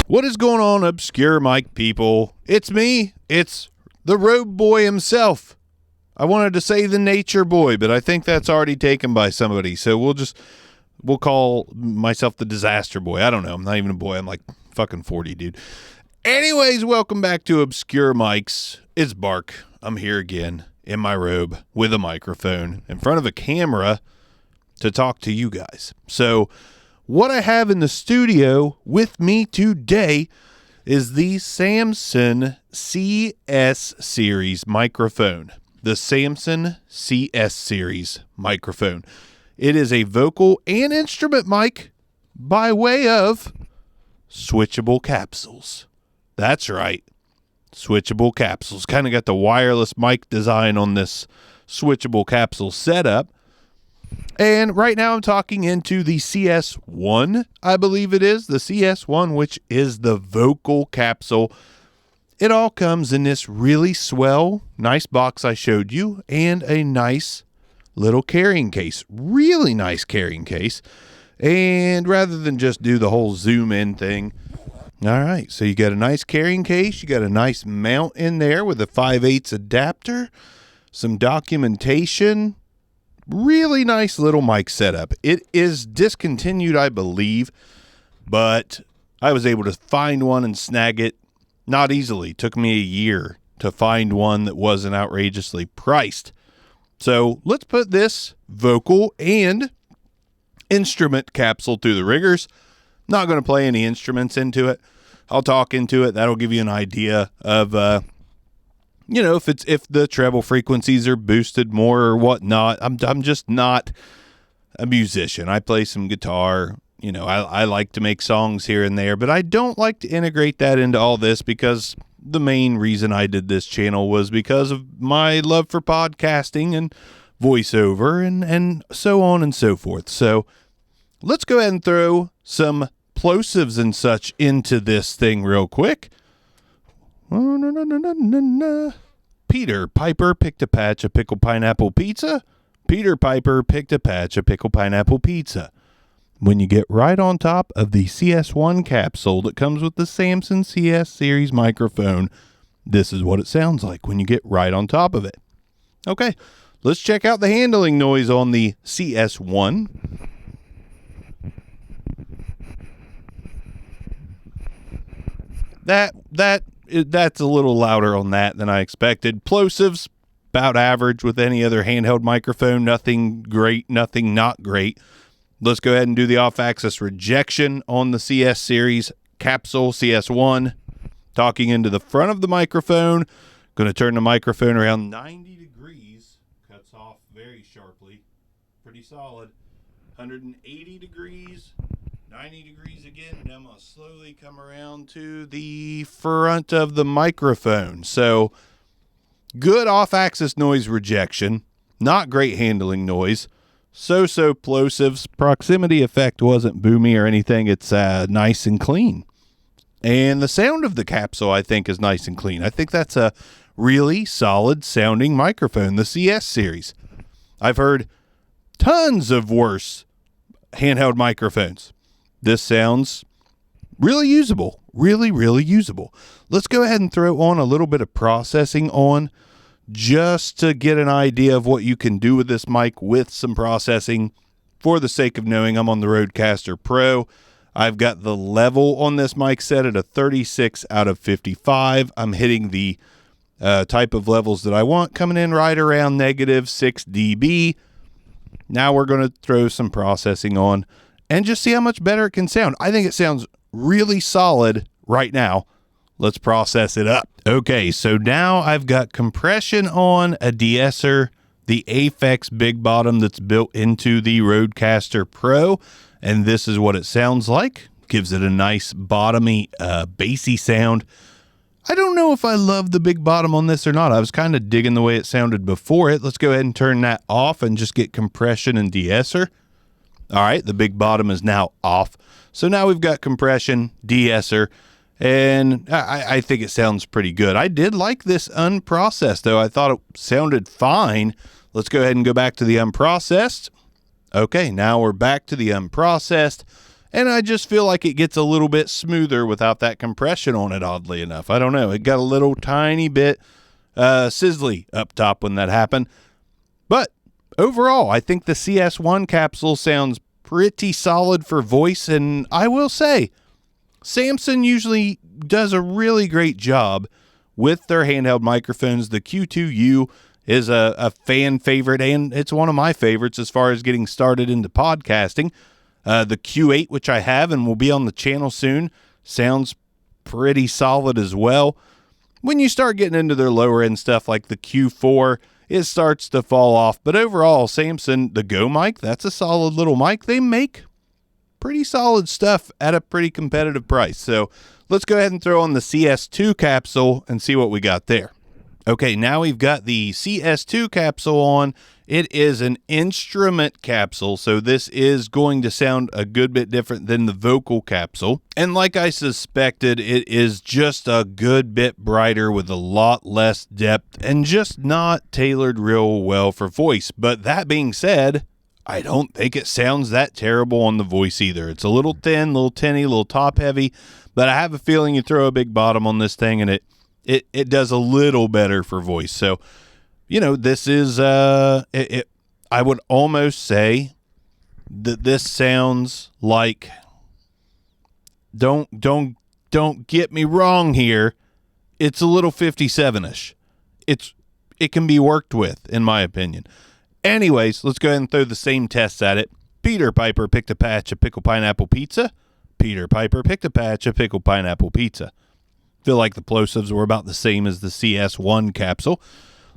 What is going on, obscure mic people? It's me. It's the road boy himself. I wanted to say the nature boy, but I think that's already taken by somebody. So we'll call myself the disaster boy. I don't know. I'm not even a boy. I'm like fucking 40, dude. Anyways, welcome back to Obscure Mics. It's Bark. I'm here again in my robe with a microphone in front of a camera to talk to you guys. So what I have in the studio with me today is the Samson CS series microphone. The Samson CS series microphone. It is a vocal and instrument mic by way of switchable capsules. That's right. Switchable capsules. Kind of got the wireless mic design on this switchable capsule setup. And right now I'm talking into the CS1, I believe it is. The CS1, which is the vocal capsule. It all comes in this really swell, nice box I showed you, and a nice little carrying case. Really nice carrying case. And rather than just do the whole zoom in thing, all right, so you got a nice carrying case. You got a nice mount in there with a 5/8 adapter, some documentation. Really nice little mic setup. It is discontinued, I believe, but I was able to find one and snag it not easily. It took me a year to find one that wasn't outrageously priced. So let's put this vocal and instrument capsule through the rigors. Not going to play any instruments into it. I'll talk into it. That'll give you an idea of if the treble frequencies are boosted more or whatnot. I'm just not a musician. I play some guitar. I like to make songs here and there, but I don't like to integrate that into all this because the main reason I did this channel was because of my love for podcasting and voiceover and so on and so forth. So let's go ahead and throw some plosives and such into this thing real quick. Peter Piper picked a patch of pickled pineapple pizza. Peter Piper picked a patch of pickled pineapple pizza. When you get right on top of the CS1 capsule that comes with the Samson CS series microphone, this is what it sounds like when you get right on top of it. Okay, let's check out the handling noise on the CS1. That's a little louder on that than I expected. Plosives, about average with any other handheld microphone. Nothing great, nothing not great. Let's go ahead and do the off-axis rejection on the CS series capsule CS1. Talking into the front of the microphone. Going to turn the microphone around 90 degrees. Cuts off very sharply. Pretty solid. 180 degrees. 90 degrees again, and I'm going to slowly come around to the front of the microphone. So, good off-axis noise rejection. Not great handling noise. So-so plosives. Proximity effect wasn't boomy or anything. It's nice and clean. And the sound of the capsule, I think, is nice and clean. I think that's a really solid sounding microphone, the CS series. I've heard tons of worse handheld microphones. This sounds really usable, really, really usable. Let's go ahead and throw on a little bit of processing on just to get an idea of what you can do with this mic with some processing. For the sake of knowing, I'm on the Rodecaster Pro. I've got the level on this mic set at a 36 out of 55. I'm hitting the type of levels that I want, coming in right around -6 dB. Now we're going to throw some processing on and just see how much better it can sound. I think it sounds really solid right now. Let's process it up. Okay, so now I've got compression on, a de-esser, the Aphex Big Bottom that's built into the Rodecaster Pro, and this is what it sounds like. Gives it a nice bottomy, bassy sound. I don't know if I love the Big Bottom on this or not. I was kind of digging the way it sounded before it. Let's go ahead and turn that off and just get compression and de-esser. All right, the Big Bottom is now off. So now we've got compression, de-esser, and I think it sounds pretty good. I did like this unprocessed, though. I thought it sounded fine. Let's go ahead and go back to the unprocessed. Okay, now we're back to the unprocessed, And I just feel like it gets a little bit smoother without that compression on it, oddly enough. I don't know. It got a little tiny bit sizzly up top when that happened. But overall, I think the CS1 capsule sounds pretty solid for voice. And I will say, Samson usually does a really great job with their handheld microphones. The Q2U is a fan favorite, and it's one of my favorites as far as getting started into podcasting. The Q8, which I have and will be on the channel soon, sounds pretty solid as well. When you start getting into their lower end stuff like the Q4, it starts to fall off. But overall, Samson, the Go mic, that's a solid little mic. They make pretty solid stuff at a pretty competitive price. So let's go ahead and throw on the CS2 capsule and see what we got there. Okay, now we've got the CS2 capsule on. It is an instrument capsule, so this is going to sound a good bit different than the vocal capsule. And like I suspected, it is just a good bit brighter with a lot less depth and just not tailored real well for voice. But that being said, I don't think it sounds that terrible on the voice either. It's a little thin, a little tinny, a little top heavy, but I have a feeling you throw a big bottom on this thing and it does a little better for voice. So, you know, this is, I would almost say that this sounds like, don't get me wrong here. It's a little 57-ish. It can be worked with, in my opinion. Anyways, let's go ahead and throw the same tests at it. Peter Piper picked a patch of pickled pineapple pizza. Peter Piper picked a patch of pickled pineapple pizza. Feel like the plosives were about the same as the CS1 capsule.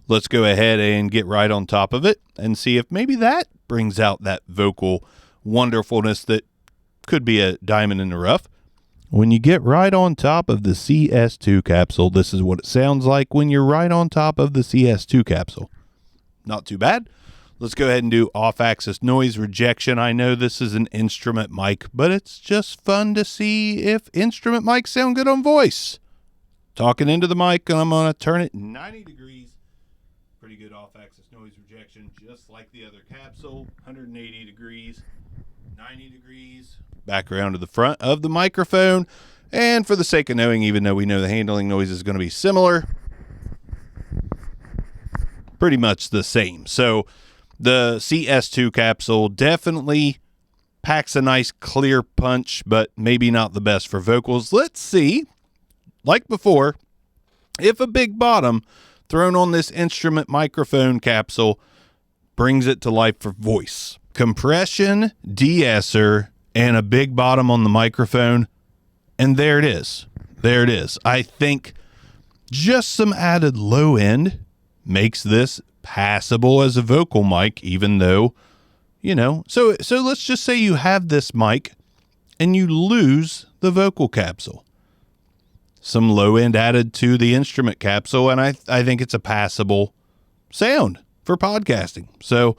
Let's go ahead and get right on top of it and see if maybe that brings out that vocal wonderfulness that could be a diamond in the rough. When you get right on top of the CS2 capsule, this is what it sounds like when you're right on top of the CS2 capsule. Not too bad. Let's go ahead and do off-axis noise rejection. I know this is an instrument mic, but it's just fun to see if instrument mics sound good on voice. Talking into the mic, and I'm going to turn it 90 degrees. Pretty good off-axis noise rejection, just like the other capsule. 180 degrees, 90 degrees. Back around to the front of the microphone. And for the sake of knowing, even though we know the handling noise is going to be similar, pretty much the same. So the CS2 capsule definitely packs a nice clear punch, but maybe not the best for vocals. Let's see, like before, if a big bottom thrown on this instrument microphone capsule brings it to life for voice. Compression, de-esser, and a big bottom on the microphone, and there it is. There it is. I think just some added low end makes this passable as a vocal mic, even though, you know, so let's just say you have this mic and you lose the vocal capsule. Some low end added to the instrument capsule, and I think it's a passable sound for podcasting. So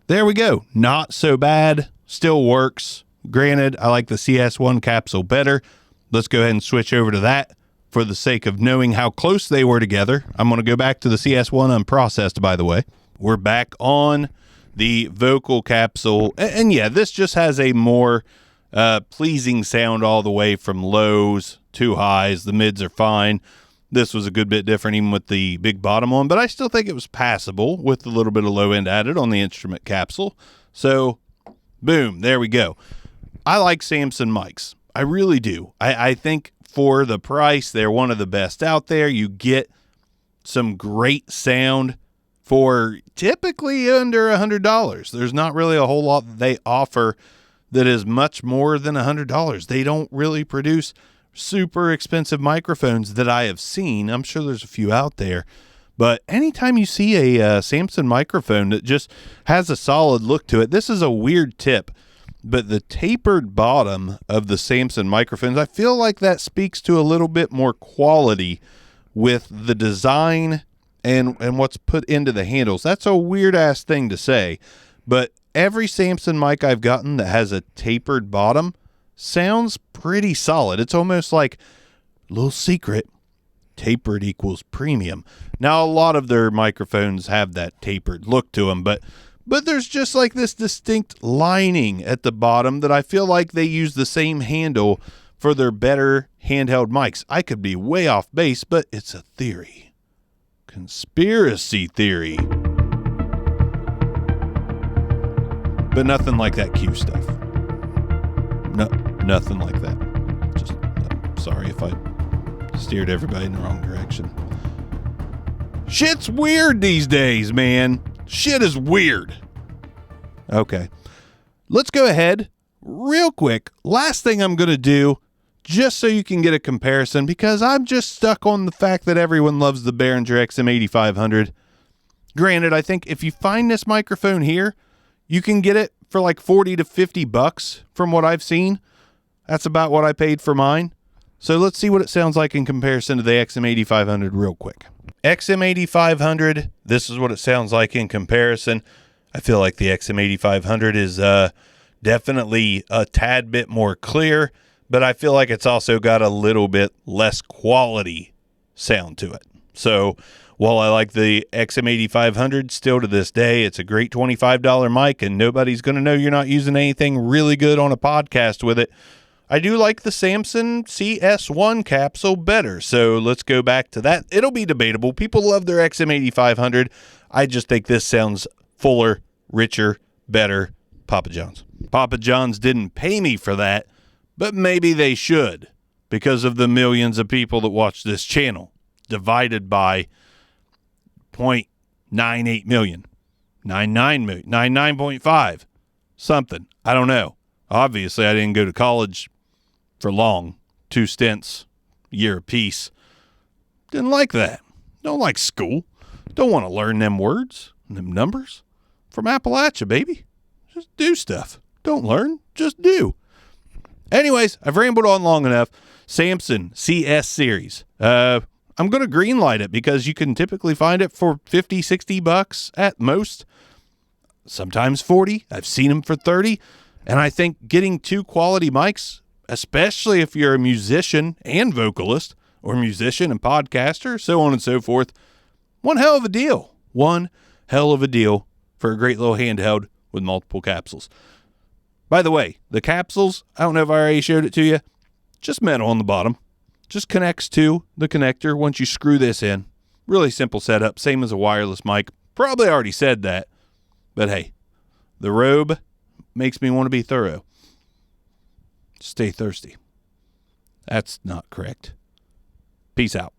there we go. Not so bad. Still works. Granted, I like the CS1 capsule better. Let's go ahead and switch over to that. For the sake of knowing how close they were together, I'm going to go back to the CS1 unprocessed, by the way. We're back on the vocal capsule. And yeah, this just has a more pleasing sound all the way from lows to highs. The mids are fine. This was a good bit different even with the big bottom one, but I still think it was passable with a little bit of low end added on the instrument capsule. So, boom, there we go. I like Samson mics. I really do. I think for the price, they're one of the best out there. You get some great sound for typically under $100. There's not really a whole lot that they offer that is much more than $100. They don't really produce super expensive microphones that I have seen. I'm sure there's a few out there, but anytime you see a Samson microphone that just has a solid look to it, this is a weird tip, but the tapered bottom of the Samson microphones, I feel like that speaks to a little bit more quality with the design and what's put into the handles. That's a weird ass thing to say, but every Samson mic I've gotten that has a tapered bottom sounds pretty solid. It's almost like a little secret. Tapered equals premium. Now, a lot of their microphones have that tapered look to them, but but there's just like this distinct lining at the bottom that I feel like they use the same handle for their better handheld mics. I could be way off base, but it's a theory. Conspiracy theory. But nothing like that Q stuff. No, nothing like that. Just, I'm sorry if I steered everybody in the wrong direction. Shit's weird these days, man. Shit is weird. Okay. Let's go ahead real quick. Last thing I'm going to do, just so you can get a comparison, because I'm just stuck on the fact that everyone loves the Behringer XM8500. Granted, I think if you find this microphone here, you can get it for like 40 to 50 bucks from what I've seen. That's about what I paid for mine. So let's see what it sounds like in comparison to the XM8500 real quick. XM8500, this is what it sounds like in comparison. I feel like the XM8500 is definitely a tad bit more clear, but I feel like it's also got a little bit less quality sound to it. So while I like the XM8500, still to this day, it's a great $25 mic, and nobody's going to know you're not using anything really good on a podcast with it. I do like the Samson CS1 capsule better, so let's go back to that. It'll be debatable. People love their XM8500. I just think this sounds fuller, richer, better. Papa John's. Papa John's didn't pay me for that, but maybe they should because of the millions of people that watch this channel, divided by 0.98 million, 99 million, 99.5, something. I don't know. Obviously, I didn't go to college for long, 2 stints, year apiece. Didn't like that. Don't like school. Don't want to learn them words and them numbers. From Appalachia, baby. Just do stuff. Don't learn, just do. Anyways, I've rambled on long enough. Samson CS series. I'm going to greenlight it because you can typically find it for 50, 60 bucks at most. Sometimes 40. I've seen them for 30. And I think getting 2 quality mics, especially if you're a musician and vocalist, or musician and podcaster, so on and so forth, one hell of a deal. One hell of a deal for a great little handheld with multiple capsules. By the way, the capsules, I don't know if I already showed it to you, just metal on the bottom. Just connects to the connector once you screw this in. Really simple setup, same as a wireless mic. Probably already said that, but hey, the robe makes me want to be thorough. Stay thirsty. That's not correct. Peace out.